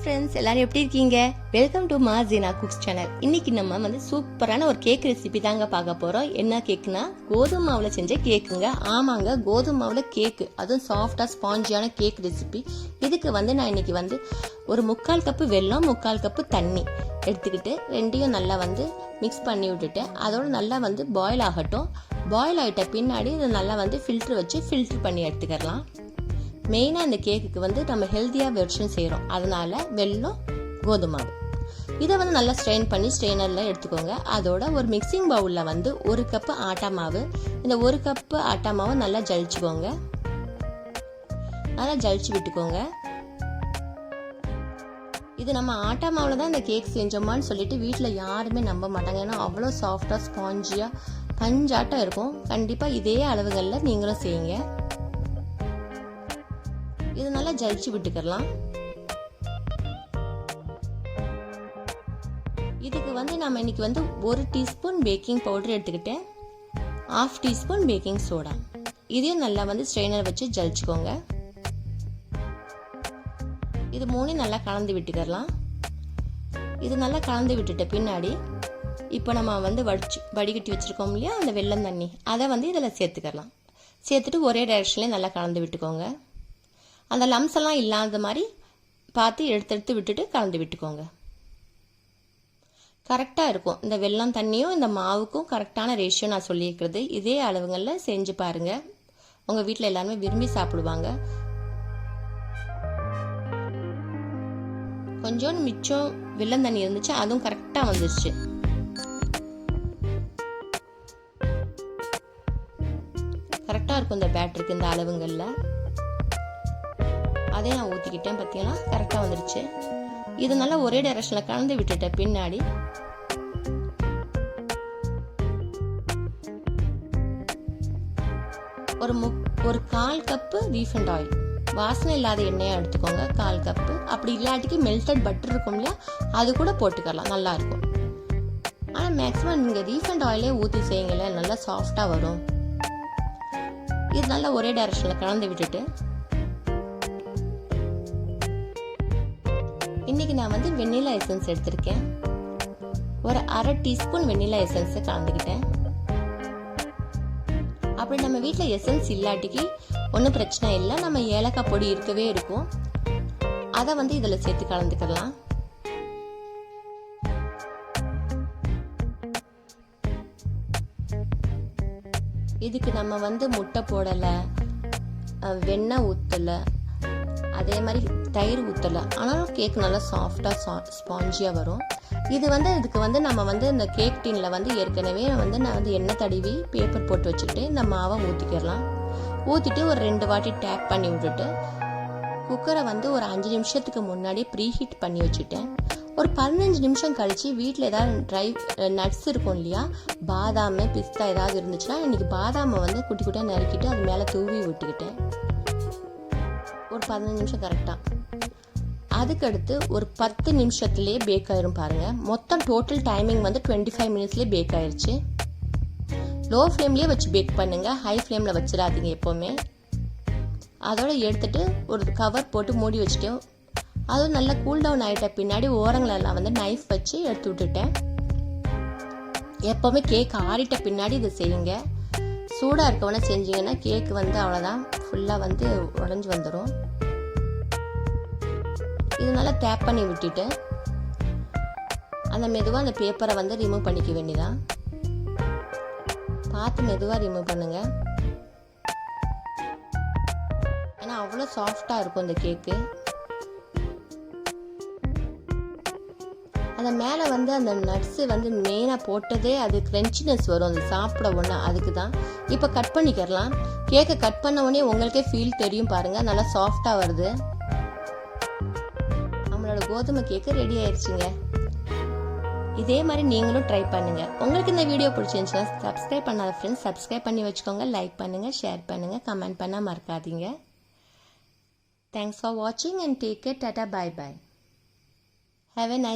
Friends, எல்லாரும் எப்படி இருக்கீங்க? வெல்கம் டு மா ஜீனா குக்ஸ் சேனல். இன்னைக்கு நம்ம வந்து சூப்பரான ஒரு கேக் ரெசிபி தாங்க பார்க்க போறோம். என்ன கேக்குனா கோதுமை மாவுல செஞ்ச கேக்குங்க. ஆமாங்க, கோதுமை மாவுல கேக்கு, அதுவும் சாஃப்டா ஸ்பாஞ்சியான கேக் ரெசிபி. இதுக்கு வந்து நான் இன்னைக்கு வந்து ஒரு 3/4 கப்பு வெல்லம், 3/4 கப்பு தண்ணி எடுத்துக்கிட்டு ரெண்டையும் நல்லா வந்து மிக்ஸ் பண்ணி விட்டுட்டு அதோட நல்லா வந்து பாயில் ஆகட்டும். பாயில் ஆகிட்ட பின்னாடி இதை நல்லா வந்து ஃபில்டர் வச்சு ஃபில்டர் பண்ணி எடுத்துக்கலாம். மெயினாக இந்த கேக்குக்கு வந்து நம்ம ஹெல்த்தியாக வெர்ஷன் செய்கிறோம், அதனால வெல்லம், கோதுமை மாவு இதை வந்து நல்லா ஸ்ட்ரெயின் பண்ணி ஸ்ட்ரெயினரில் எடுத்துக்கோங்க. அதோட ஒரு மிக்சிங் பவுலில் வந்து 1 கப்பு ஆட்டா மாவு, இந்த 1 கப்பு ஆட்டா மாவு நல்லா ஜலிச்சுக்கோங்க. நல்லா ஜலிச்சு விட்டுக்கோங்க. இது நம்ம ஆட்டா மாவில் தான் இந்த கேக் செஞ்சோமான்னு சொல்லிட்டு வீட்டில் யாருமே நம்ப மாட்டாங்க. ஏன்னா அவ்வளோ சாஃப்டாக ஸ்பாஞ்சியாக பஞ்சாட்டம் இருக்கும். கண்டிப்பாக இதே அளவுகளில் நீங்களும் செய்யுங்க. இது நல்லா ஜலிச்சு விட்டுக்கலாம். இதுக்கு வந்து நம்ம இன்னைக்கு வந்து 1 டீஸ்பூன் பேக்கிங் பவுடர் எடுத்துக்கிட்டேன், 1/2 டீஸ்பூன் பேக்கிங் சோடா, இதையும் நல்லா வந்து ஸ்ட்ரெயினர் வச்சு ஜலிச்சுக்கோங்க. இது 3 நல்லா கலந்து விட்டுக்கலாம். இது நல்லா கலந்து விட்டுட்ட பின்னாடி இப்போ நம்ம வந்து வடிகட்டி வச்சிருக்கோம் இல்லையா, அந்த வெல்லம் தண்ணி, அதை வந்து இதில் சேர்த்துக்கலாம். சேர்த்துட்டு ஒரே டைரக்ஷன்லேயே நல்லா கலந்து விட்டுக்கோங்க. அந்த லம்ஸ் எல்லாம் இல்லாத மாதிரி பார்த்து எடுத்து விட்டுட்டு கலந்து விட்டுக்கோங்க. கரெக்டாக இருக்கும். இந்த வெல்லம் தண்ணியும் இந்த மாவுக்கும் கரெக்டான ரேஷியோ நான் சொல்லியிருக்கிறது. இதே அளவுகளில் செஞ்சு பாருங்க. உங்கள் வீட்டில் எல்லாருமே விரும்பி சாப்பிடுவாங்க. கொஞ்சம் மிச்சம் வெல்லம் தண்ணி இருந்துச்சு, அதுவும் கரெக்டாக வந்துருச்சு. கரெக்டாக இருக்கும் இந்த பேட்டருக்கு இந்த அளவுங்களில். அதே நான் ஊற்றிக்கிட்டேன், பார்த்தீங்கன்னா கரெக்டாக வந்துருச்சு. இது நல்லா ஒரே டைரக்ஷனில் கலந்து விட்டுட்ட பின்னாடி ஒரு 1/4 கப்பு ரீஃபைண்ட் ஆயில், வாசனை இல்லாத எண்ணெயை எடுத்துக்கோங்க, 1/4 கப்பு. அப்படி இல்லாட்டிக்கு மெல்டட் பட்டர் இருக்கும் இல்லையா, அது கூட போட்டுக்கலாம், நல்லா இருக்கும். ஆனால் மேக்ஸிமம் நீங்கள் ரீஃபைண்ட் ஆயிலே ஊற்றி செய்யுங்களே, நல்லா சாஃப்டாக வரும். இது நல்லா ஒரே டைரக்ஷனில் கலந்து விட்டுட்டு இன்னைக்கு நான் வந்து வெண்ணிலா எசன்ஸ் எடுத்திருக்கேன். ஒரு 1/2 டீஸ்பூன் வெண்ணிலா எசன்ஸை கலந்துக்கிட்டேன். அப்படி நம்ம வீட்டில் எசன்ஸ் இல்லாட்டிக்கு ஒன்றும் பிரச்சனை இல்லை, நம்ம ஏலக்காய் பொடி இருக்கவே இருக்கும், அதை வந்து இதில் சேர்த்து கலந்துக்கலாம். இதுக்கு நம்ம வந்து முட்டை போடலை, வெண்ணெய் ஊற்றலை, அதே மாதிரி தயிர் ஊற்றலை, ஆனாலும் கேக் நல்லா சாஃப்டாக ஸ்பாஞ்சியாக வரும். இது வந்து இதுக்கு வந்து நம்ம வந்து இந்த கேக் டின்ல வந்து ஏற்கனவே நான் வந்து எண்ணெய் தடவி பேப்பர் போட்டு வச்சுக்கிட்டு இந்த மாவை ஊற்றிக்கிடலாம். ஊற்றிட்டு ஒரு 2 வாட்டி டேப் பண்ணி விட்டுட்டு குக்கரை வந்து ஒரு 5 நிமிஷத்துக்கு முன்னாடி ப்ரீ ஹீட் பண்ணி வச்சுட்டேன். ஒரு 15 நிமிஷம் கழித்து வீட்டில் ஏதாவது ட்ரை நட்ஸ் இருக்கும் இல்லையா, பாதாம், பிஸ்தா ஏதாவது இருந்துச்சுன்னா இன்னைக்கு பாதாமை வந்து குட்டி குட்டியாக நறுக்கிட்டு அது மேலே தூவி விட்டுக்கிட்டேன். ஒரு 15 நிமிஷம் கரெக்டாக. அதுக்கடுத்து ஒரு 10 நிமிஷத்துலேயே பேக் ஆயிரும் பாருங்க. மொத்தம் டோட்டல் டைமிங் வந்து 25 மினிட்ஸ்லேயே பேக் ஆயிடுச்சு. லோ ஃப்ளேம்லேயே வச்சு பேக் பண்ணுங்க, ஹை ஃப்ளேமில் வச்சிடாதீங்க எப்போவுமே. அதோட எடுத்துட்டு ஒரு கவர் போட்டு மூடி வச்சுட்டேன். அதுவும் நல்லா கூல் டவுன் ஆகிட்ட பின்னாடி ஓரங்களெல்லாம் வந்து நைஃப் வச்சு எடுத்து விட்டுட்டேன். எப்போவுமே கேக் ஆறிட்ட பின்னாடி இதை செய்யுங்க. சூடாக இருக்கவன செஞ்சீங்கன்னா கேக் வந்து அவ்வளோதான், ஃபுல்லாக வந்து உடஞ்சி வந்துடும். இது நல்லா டேப் பண்ணி விட்டுட்டு அந்த மெதுவாக அந்த பேப்பரை வந்து ரிமூவ் பண்ணிக்க வேண்டியதான். பார்த்து மெதுவாக ரிமூவ் பண்ணுங்க, ஏன்னா அவ்வளோ சாஃப்டாக இருக்கும் இந்த கேக்கு. அந்த மேலே வந்து அந்த நட்ஸு வந்து மெயினாக போட்டதே அது கிரன்ச்சினஸ் வரும் அந்த சாப்பிட ஒன்று, அதுக்கு தான். இப்போ கட் பண்ணிக்கிறலாம். கேக்கை கட் பண்ண உடனே உங்களுக்கே ஃபீல் தெரியும் பாருங்கள், நல்லா சாஃப்டாக வருது. நம்மளோட கோதுமை கேக்கு ரெடி ஆயிடுச்சுங்க. இதே மாதிரி நீங்களும் ட்ரை பண்ணுங்க. உங்களுக்கு இந்த வீடியோ பிடிச்சிருந்துச்சுன்னா சப்ஸ்கிரைப் பண்ணாத ஃப்ரெண்ட்ஸ் சப்ஸ்கிரைப் பண்ணி வச்சுக்கோங்க. லைக் பண்ணுங்கள், ஷேர் பண்ணுங்கள், கமெண்ட் பண்ண மறக்காதீங்க. தேங்க்ஸ் ஃபார் வாட்சிங் அண்ட் டேக் கேர். டாடா, bye bye. Have a nice